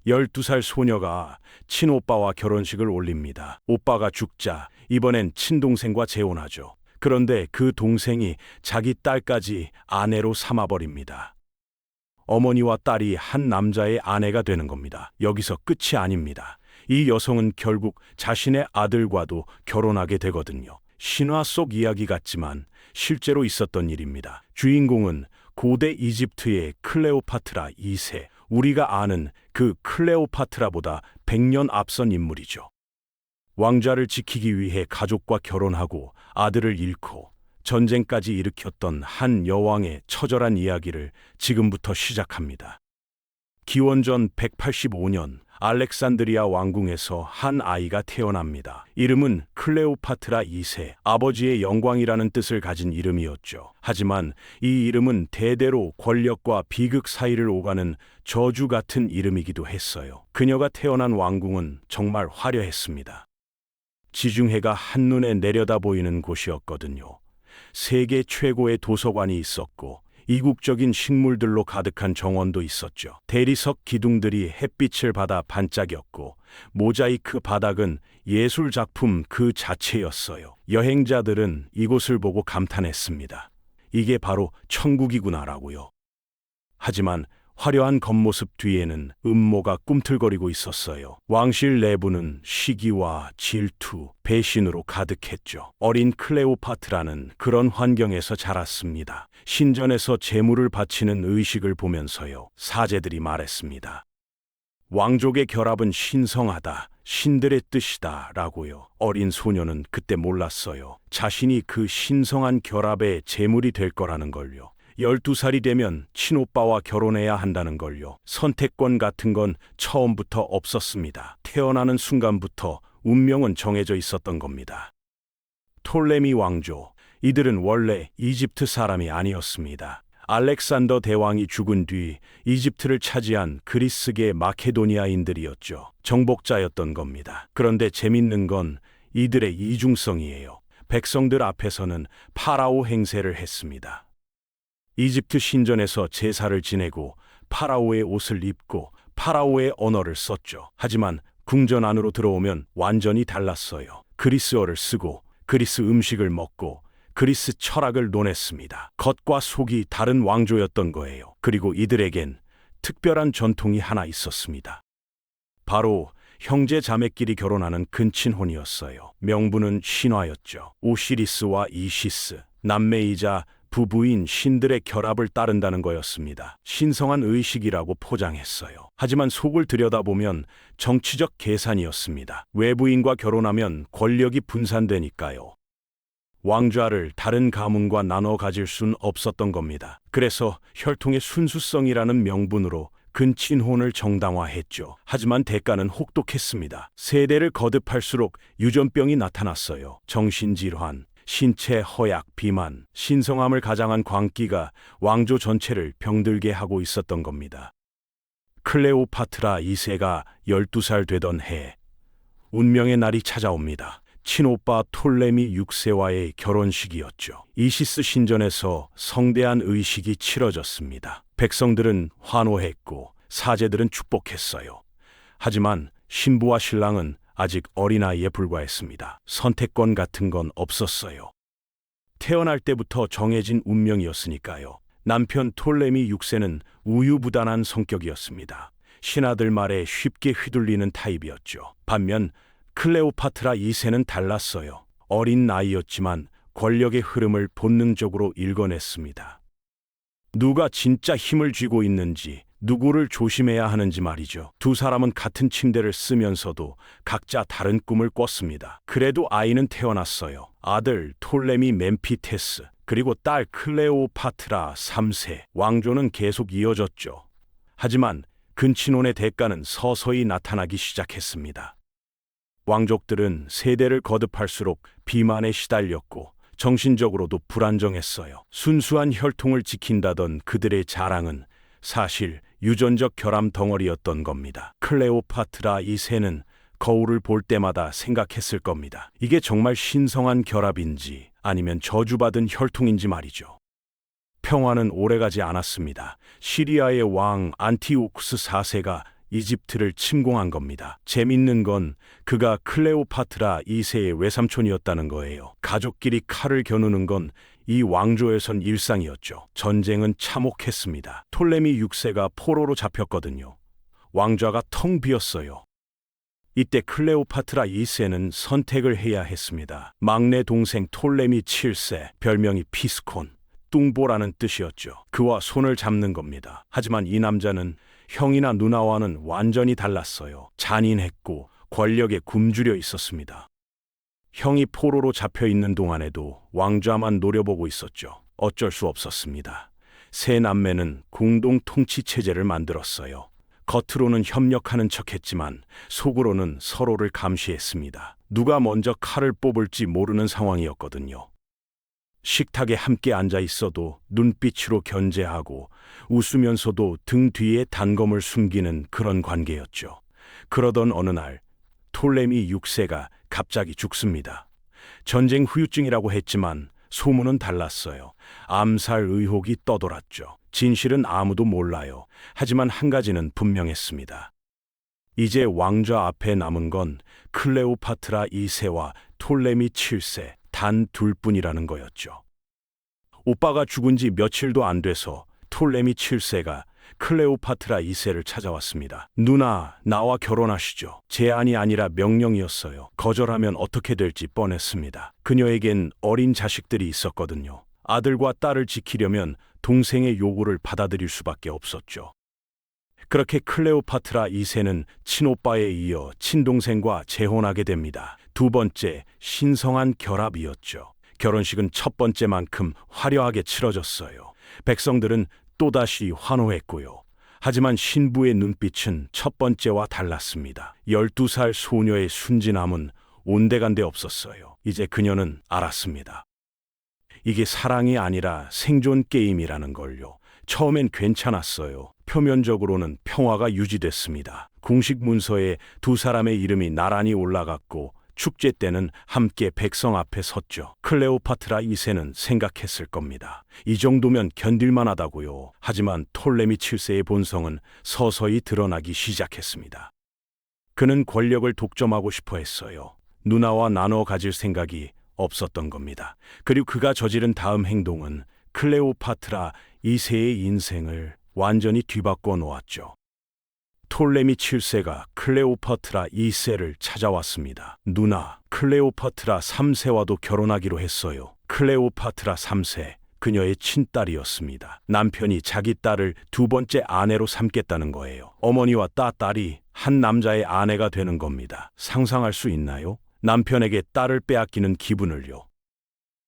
12살 소녀가 친오빠와 결혼식을 올립니다. 오빠가 죽자 이번엔 친동생과 재혼하죠. 그런데 그 동생이 자기 딸까지 아내로 삼아버립니다. 어머니와 딸이 한 남자의 아내가 되는 겁니다. 여기서 끝이 아닙니다. 이 여성은 결국 자신의 아들과도 결혼하게 되거든요. 신화 속 이야기 같지만 실제로 있었던 일입니다. 주인공은 고대 이집트의 클레오파트라 2세, 우리가 아는 그 클레오파트라보다 100년 앞선 인물이죠. 왕좌를 지키기 위해 가족과 결혼하고 아들을 잃고 전쟁까지 일으켰던 한 여왕의 처절한 이야기를 지금부터 시작합니다. 기원전 185년 알렉산드리아 왕궁에서 한 아이가 태어납니다. 이름은 클레오파트라 2세, 아버지의 영광이라는 뜻을 가진 이름이었죠. 하지만 이 이름은 대대로 권력과 비극 사이를 오가는 저주 같은 이름이기도 했어요. 그녀가 태어난 왕궁은 정말 화려했습니다. 지중해가 한눈에 내려다 보이는 곳이었거든요. 세계 최고의 도서관이 있었고 이국적인 식물들로 가득한 정원도 있었죠. 대리석 기둥들이 햇빛을 받아 반짝였고 모자이크 바닥은 예술 작품 그 자체였어요. 여행자들은 이곳을 보고 감탄했습니다. 이게 바로 천국이구나라고요. 하지만 화려한 겉모습 뒤에는 음모가 꿈틀거리고 있었어요. 왕실 내부는 시기와 질투, 배신으로 가득했죠. 어린 클레오파트라는 그런 환경에서 자랐습니다. 신전에서 제물을 바치는 의식을 보면서요. 사제들이 말했습니다. 왕족의 결합은 신성하다, 신들의 뜻이다 라고요. 어린 소녀는 그때 몰랐어요. 자신이 그 신성한 결합의 제물이 될 거라는 걸요. 12살이 되면 친오빠와 결혼해야 한다는 걸요. 선택권 같은 건 처음부터 없었습니다. 태어나는 순간부터 운명은 정해져 있었던 겁니다. 톨레미 왕조, 이들은 원래 이집트 사람이 아니었습니다. 알렉산더 대왕이 죽은 뒤 이집트를 차지한 그리스계 마케도니아인들이었죠. 정복자였던 겁니다. 그런데 재밌는 건 이들의 이중성이에요. 백성들 앞에서는 파라오 행세를 했습니다. 이집트 신전에서 제사를 지내고 파라오의 옷을 입고 파라오의 언어를 썼죠. 하지만 궁전 안으로 들어오면 완전히 달랐어요. 그리스어를 쓰고 그리스 음식을 먹고 그리스 철학을 논했습니다. 겉과 속이 다른 왕조였던 거예요. 그리고 이들에겐 특별한 전통이 하나 있었습니다. 바로 형제 자매끼리 결혼하는 근친혼이었어요. 명분은 신화였죠. 오시리스와 이시스, 남매이자 부부인 신들의 결합을 따른다는 거였습니다. 신성한 의식이라고 포장했어요. 하지만 속을 들여다보면 정치적 계산이었습니다. 외부인과 결혼하면 권력이 분산되니까요. 왕좌를 다른 가문과 나눠 가질 순 없었던 겁니다. 그래서 혈통의 순수성이라는 명분으로 근친혼을 정당화했죠. 하지만 대가는 혹독했습니다. 세대를 거듭할수록 유전병이 나타났어요. 정신질환, 신체 허약, 비만, 신성함을 가장한 광기가 왕조 전체를 병들게 하고 있었던 겁니다. 클레오파트라 2세가 12살 되던 해, 운명의 날이 찾아옵니다. 친오빠 톨레미 6세와의 결혼식이었죠. 이시스 신전에서 성대한 의식이 치러졌습니다. 백성들은 환호했고 사제들은 축복했어요. 하지만 신부와 신랑은 아직 어린아이에 불과했습니다. 선택권 같은 건 없었어요. 태어날 때부터 정해진 운명이었으니까요. 남편 톨레미 6세는 우유부단한 성격이었습니다. 신하들 말에 쉽게 휘둘리는 타입이었죠. 반면 클레오파트라 2세는 달랐어요. 어린 나이였지만 권력의 흐름을 본능적으로 읽어냈습니다. 누가 진짜 힘을 쥐고 있는지, 누구를 조심해야 하는지 말이죠. 두 사람은 같은 침대를 쓰면서도 각자 다른 꿈을 꿨습니다. 그래도 아이는 태어났어요. 아들 톨레미 멤피테스, 그리고 딸 클레오파트라 3세. 왕조는 계속 이어졌죠. 하지만 근친혼의 대가는 서서히 나타나기 시작했습니다. 왕족들은 세대를 거듭할수록 비만에 시달렸고 정신적으로도 불안정했어요. 순수한 혈통을 지킨다던 그들의 자랑은 사실 유전적 결함 덩어리였던 겁니다. 클레오파트라 2세는 거울을 볼 때마다 생각했을 겁니다. 이게 정말 신성한 결합인지 아니면 저주받은 혈통인지 말이죠. 평화는 오래가지 않았습니다. 시리아의 왕 안티오쿠스 4세가 이집트를 침공한 겁니다. 재밌는 건 그가 클레오파트라 2세의 외삼촌이었다는 거예요. 가족끼리 칼을 겨누는 건 이 왕조에선 일상이었죠. 전쟁은 참혹했습니다. 톨레미 6세가 포로로 잡혔거든요. 왕좌가 텅 비었어요. 이때 클레오파트라 2세는 선택을 해야 했습니다. 막내 동생 톨레미 7세, 별명이 피스콘, 뚱보라는 뜻이었죠. 그와 손을 잡는 겁니다. 하지만 이 남자는 형이나 누나와는 완전히 달랐어요. 잔인했고 권력에 굶주려 있었습니다. 형이 포로로 잡혀 있는 동안에도 왕좌만 노려보고 있었죠. 어쩔 수 없었습니다. 세 남매는 공동 통치 체제를 만들었어요. 겉으로는 협력하는 척했지만 속으로는 서로를 감시했습니다. 누가 먼저 칼을 뽑을지 모르는 상황이었거든요. 식탁에 함께 앉아 있어도 눈빛으로 견제하고 웃으면서도 등 뒤에 단검을 숨기는 그런 관계였죠. 그러던 어느 날 톨레미 6세가 갑자기 죽습니다. 전쟁 후유증이라고 했지만 소문은 달랐어요. 암살 의혹이 떠돌았죠. 진실은 아무도 몰라요. 하지만 한 가지는 분명했습니다. 이제 왕좌 앞에 남은 건 클레오파트라 2세와 톨레미 7세 단 둘뿐이라는 거였죠. 오빠가 죽은 지 며칠도 안 돼서 톨레미 7세가 클레오파트라 2세를 찾아왔습니다. 누나, 나와 결혼하시죠. 제안이 아니라 명령이었어요. 거절하면 어떻게 될지 뻔했습니다. 그녀에겐 어린 자식들이 있었거든요. 아들과 딸을 지키려면 동생의 요구를 받아들일 수밖에 없었죠. 그렇게 클레오파트라 2세는 친오빠에 이어 친동생과 재혼하게 됩니다. 두 번째, 신성한 결합이었죠. 결혼식은 첫 번째만큼 화려하게 치러졌어요. 백성들은 또다시 환호했고요. 하지만 신부의 눈빛은 첫 번째와 달랐습니다. 12살 소녀의 순진함은 온데간데 없었어요. 이제 그녀는 알았습니다. 이게 사랑이 아니라 생존 게임이라는 걸요. 처음엔 괜찮았어요. 표면적으로는 평화가 유지됐습니다. 공식 문서에 두 사람의 이름이 나란히 올라갔고 축제 때는 함께 백성 앞에 섰죠. 클레오파트라 2세는 생각했을 겁니다. 이 정도면 견딜만 하다고요. 하지만 톨레미 7세의 본성은 서서히 드러나기 시작했습니다. 그는 권력을 독점하고 싶어 했어요. 누나와 나눠 가질 생각이 없었던 겁니다. 그리고 그가 저지른 다음 행동은 클레오파트라 2세의 인생을 완전히 뒤바꿔 놓았죠. 톨레미 7세가 클레오파트라 2세를 찾아왔습니다. 누나, 클레오파트라 3세와도 결혼하기로 했어요. 클레오파트라 3세, 그녀의 친딸이었습니다. 남편이 자기 딸을 두 번째 아내로 삼겠다는 거예요. 어머니와 딸이 한 남자의 아내가 되는 겁니다. 상상할 수 있나요? 남편에게 딸을 빼앗기는 기분을요.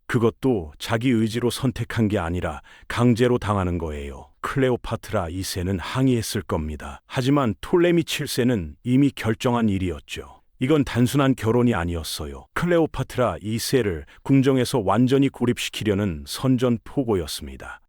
그것도 자기 의지로 선택한 게 아니라 강제로 당하는 거예요. 클레오파트라 2세는 항의했을 겁니다. 하지만 톨레미 7세는 이미 결정한 일이었죠. 이건 단순한 결혼이 아니었어요. 클레오파트라 2세를 궁정에서 완전히 고립시키려는 선전포고였습니다.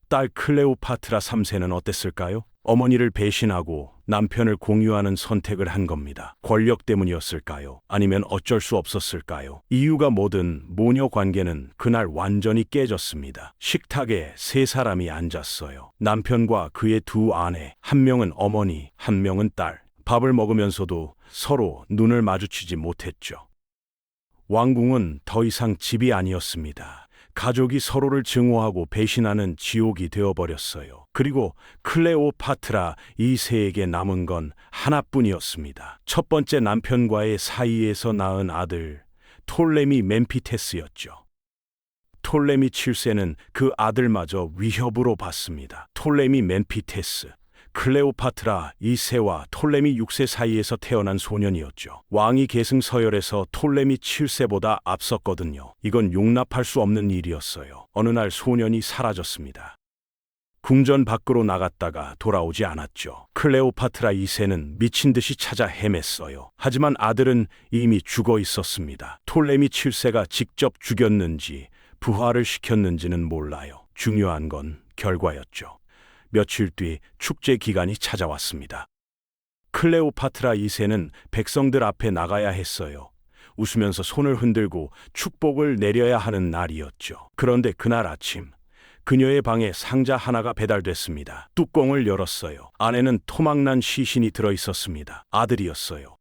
딸 클레오파트라 3세는 어땠을까요? 어머니를 배신하고 남편을 공유하는 선택을 한 겁니다. 권력 때문이었을까요? 아니면 어쩔 수 없었을까요? 이유가 뭐든 모녀 관계는 그날 완전히 깨졌습니다. 식탁에 세 사람이 앉았어요. 남편과 그의 두 아내, 한 명은 어머니, 한 명은 딸. 밥을 먹으면서도 서로 눈을 마주치지 못했죠. 왕궁은 더 이상 집이 아니었습니다. 가족이 서로를 증오하고 배신하는 지옥이 되어버렸어요. 그리고 클레오파트라 2세에게 남은 건 하나뿐이었습니다. 첫 번째 남편과의 사이에서 낳은 아들 톨레미 멤피테스였죠. 톨레미 7세는 그 아들마저 위협으로 봤습니다. 톨레미 멤피테스, 클레오파트라 2세와 톨레미 6세 사이에서 태어난 소년이었죠. 왕위 계승 서열에서 톨레미 7세보다 앞섰거든요. 이건 용납할 수 없는 일이었어요. 어느 날 소년이 사라졌습니다. 궁전 밖으로 나갔다가 돌아오지 않았죠. 클레오파트라 2세는 미친 듯이 찾아 헤맸어요. 하지만 아들은 이미 죽어 있었습니다. 톨레미 7세가 직접 죽였는지 부활을 시켰는지는 몰라요. 중요한 건 결과였죠. 며칠 뒤 축제 기간이 찾아왔습니다. 클레오파트라 2세는 백성들 앞에 나가야 했어요. 웃으면서 손을 흔들고 축복을 내려야 하는 날이었죠. 그런데 그날 아침 그녀의 방에 상자 하나가 배달됐습니다. 뚜껑을 열었어요. 안에는 토막난 시신이 들어 있었습니다. 아들이었어요.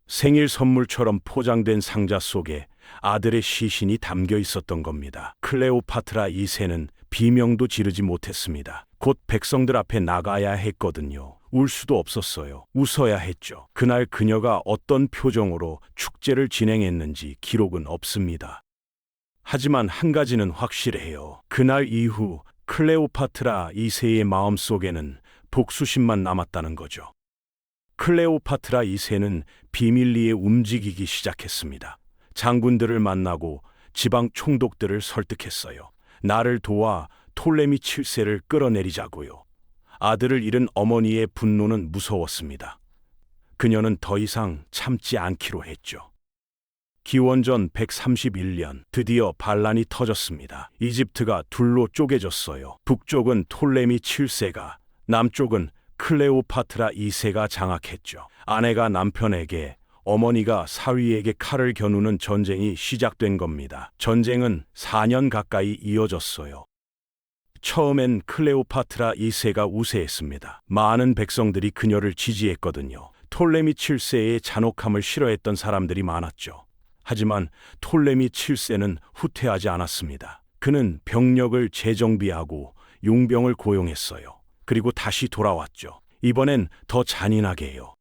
생일 선물처럼 포장된 상자 속에 아들의 시신이 담겨 있었던 겁니다. 클레오파트라 2세는 비명도 지르지 못했습니다. 곧 백성들 앞에 나가야 했거든요. 울 수도 없었어요. 웃어야 했죠. 그날 그녀가 어떤 표정으로 축제를 진행했는지 기록은 없습니다. 하지만 한 가지는 확실해요. 그날 이후 클레오파트라 2세의 마음속에는 복수심만 남았다는 거죠. 클레오파트라 2세는 비밀리에 움직이기 시작했습니다. 장군들을 만나고 지방 총독들을 설득했어요. 나를 도와 톨레미 7세를 끌어내리자고요. 아들을 잃은 어머니의 분노는 무서웠습니다. 그녀는 더 이상 참지 않기로 했죠. 기원전 131년 드디어 반란이 터졌습니다. 이집트가 둘로 쪼개졌어요. 북쪽은 톨레미 7세가, 남쪽은 클레오파트라 2세가 장악했죠. 아내가 남편에게, 어머니가 사위에게 칼을 겨누는 전쟁이 시작된 겁니다. 전쟁은 4년 가까이 이어졌어요. 처음엔 클레오파트라 2세가 우세했습니다. 많은 백성들이 그녀를 지지했거든요. 톨레미 7세의 잔혹함을 싫어했던 사람들이 많았죠. 하지만 톨레미 7세는 후퇴하지 않았습니다. 그는 병력을 재정비하고 용병을 고용했어요. 그리고 다시 돌아왔죠. 이번엔 더 잔인하게요.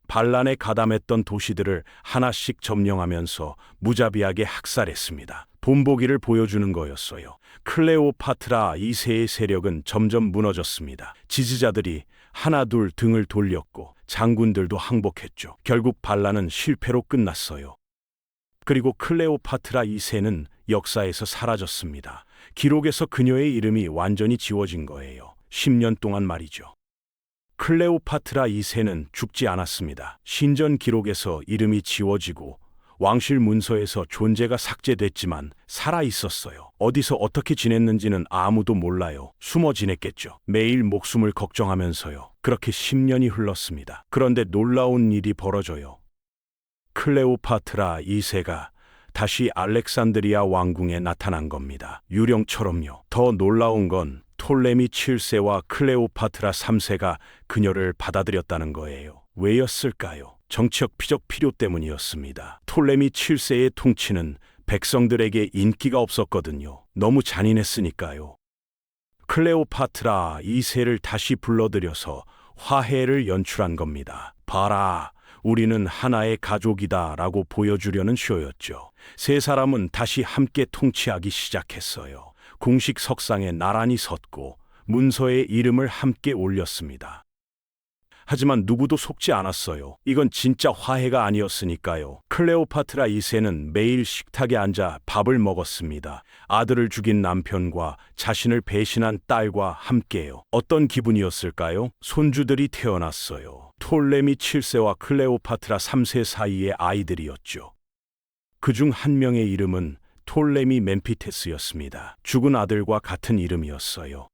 반란에 가담했던 도시들을 하나씩 점령하면서 무자비하게 학살했습니다. 본보기를 보여주는 거였어요. 클레오파트라 2세의 세력은 점점 무너졌습니다. 지지자들이 하나둘 등을 돌렸고 장군들도 항복했죠. 결국 반란은 실패로 끝났어요. 그리고 클레오파트라 2세는 역사에서 사라졌습니다. 기록에서 그녀의 이름이 완전히 지워진 거예요. 10년 동안 말이죠. 클레오파트라 2세는 죽지 않았습니다. 신전 기록에서 이름이 지워지고 왕실 문서에서 존재가 삭제됐지만 살아 있었어요. 어디서 어떻게 지냈는지는 아무도 몰라요. 숨어 지냈겠죠. 매일 목숨을 걱정하면서요. 그렇게 10년이 흘렀습니다. 그런데 놀라운 일이 벌어져요. 클레오파트라 2세가 다시 알렉산드리아 왕궁에 나타난 겁니다. 유령처럼요. 더 놀라운 건 톨레미 7세와 클레오파트라 3세가 그녀를 받아들였다는 거예요. 왜였을까요? 정치적 피적 필요 때문이었습니다. 톨레미 7세의 통치는 백성들에게 인기가 없었거든요. 너무 잔인했으니까요. 클레오파트라 2세를 다시 불러들여서 화해를 연출한 겁니다. 봐라, 우리는 하나의 가족이다 라고 보여주려는 쇼였죠. 세 사람은 다시 함께 통치하기 시작했어요. 공식 석상에 나란히 섰고 문서에 이름을 함께 올렸습니다. 하지만 누구도 속지 않았어요. 이건 진짜 화해가 아니었으니까요. 클레오파트라 2세는 매일 식탁에 앉아 밥을 먹었습니다. 아들을 죽인 남편과 자신을 배신한 딸과 함께요. 어떤 기분이었을까요? 손주들이 태어났어요. 톨레미 7세와 클레오파트라 3세 사이의 아이들이었죠. 그중 한 명의 이름은 톨레미 멤피테스였습니다. 죽은 아들과 같은 이름이었어요.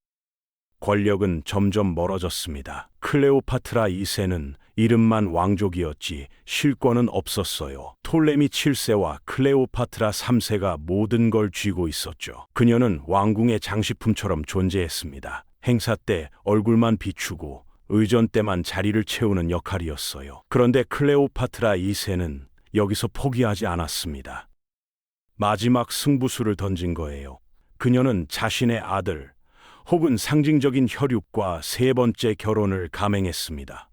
권력은 점점 멀어졌습니다. 클레오파트라 2세는 이름만 왕족이었지 실권은 없었어요. 톨레미 7세와 클레오파트라 3세가 모든 걸 쥐고 있었죠. 그녀는 왕궁의 장식품처럼 존재했습니다. 행사 때 얼굴만 비추고 의전 때만 자리를 채우는 역할이었어요. 그런데 클레오파트라 2세는 여기서 포기하지 않았습니다. 마지막 승부수를 던진 거예요. 그녀는 자신의 아들, 혹은 상징적인 혈육과 세 번째 결혼을 감행했습니다.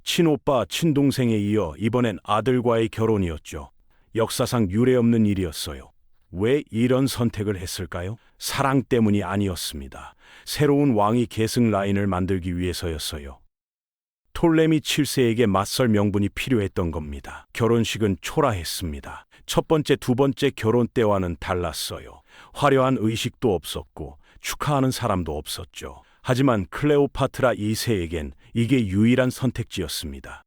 친오빠, 친동생에 이어 이번엔 아들과의 결혼이었죠. 역사상 유례없는 일이었어요. 왜 이런 선택을 했을까요? 사랑 때문이 아니었습니다. 새로운 왕위 계승 라인을 만들기 위해서였어요. 톨레미 7세에게 맞설 명분이 필요했던 겁니다. 결혼식은 초라했습니다. 첫 번째, 두 번째 결혼 때와는 달랐어요. 화려한 의식도 없었고 축하하는 사람도 없었죠. 하지만 클레오파트라 2세에겐 이게 유일한 선택지였습니다.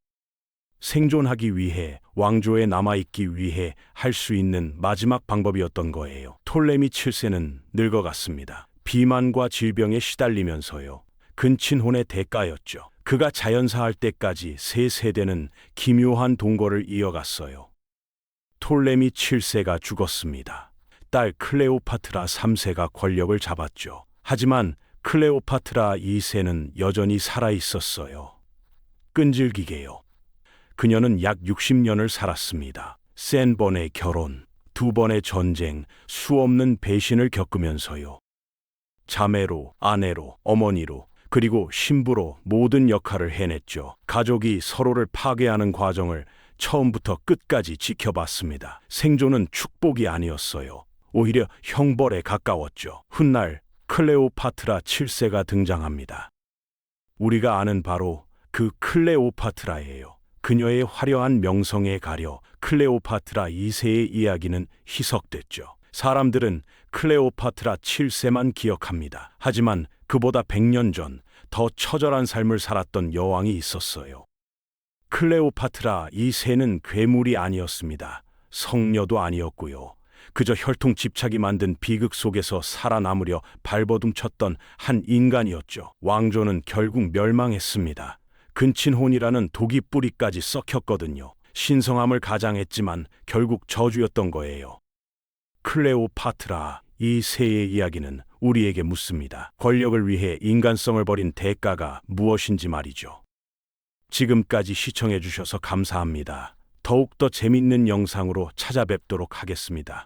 생존하기 위해, 왕조에 남아있기 위해 할 수 있는 마지막 방법이었던 거예요. 톨레미 7세는 늙어갔습니다. 비만과 질병에 시달리면서요. 근친혼의 대가였죠. 그가 자연사할 때까지 세 세대는 기묘한 동거를 이어갔어요. 톨레미 7세가 죽었습니다. 딸 클레오파트라 3세가 권력을 잡았죠. 하지만 클레오파트라 2세는 여전히 살아 있었어요. 끈질기게요. 그녀는 약 60년을 살았습니다. 센 번의 결혼, 2번의 전쟁, 수없는 배신을 겪으면서요. 자매로, 아내로, 어머니로, 그리고 신부로 모든 역할을 해냈죠. 가족이 서로를 파괴하는 과정을 처음부터 끝까지 지켜봤습니다. 생존은 축복이 아니었어요. 오히려 형벌에 가까웠죠. 훗날 클레오파트라 7세가 등장합니다. 우리가 아는 바로 그 클레오파트라예요. 그녀의 화려한 명성에 가려 클레오파트라 2세의 이야기는 희석됐죠. 사람들은 클레오파트라 7세만 기억합니다. 하지만 그보다 100년 전 더 처절한 삶을 살았던 여왕이 있었어요. 클레오파트라 2세는 괴물이 아니었습니다. 성녀도 아니었고요. 그저 혈통 집착이 만든 비극 속에서 살아남으려 발버둥쳤던 한 인간이었죠. 왕조는 결국 멸망했습니다. 근친혼이라는 독이 뿌리까지 썩혔거든요. 신성함을 가장했지만 결국 저주였던 거예요. 클레오파트라 2세의 이야기는 우리에게 묻습니다. 권력을 위해 인간성을 버린 대가가 무엇인지 말이죠. 지금까지 시청해 주셔서 감사합니다. 더욱더 재밌는 영상으로 찾아뵙도록 하겠습니다.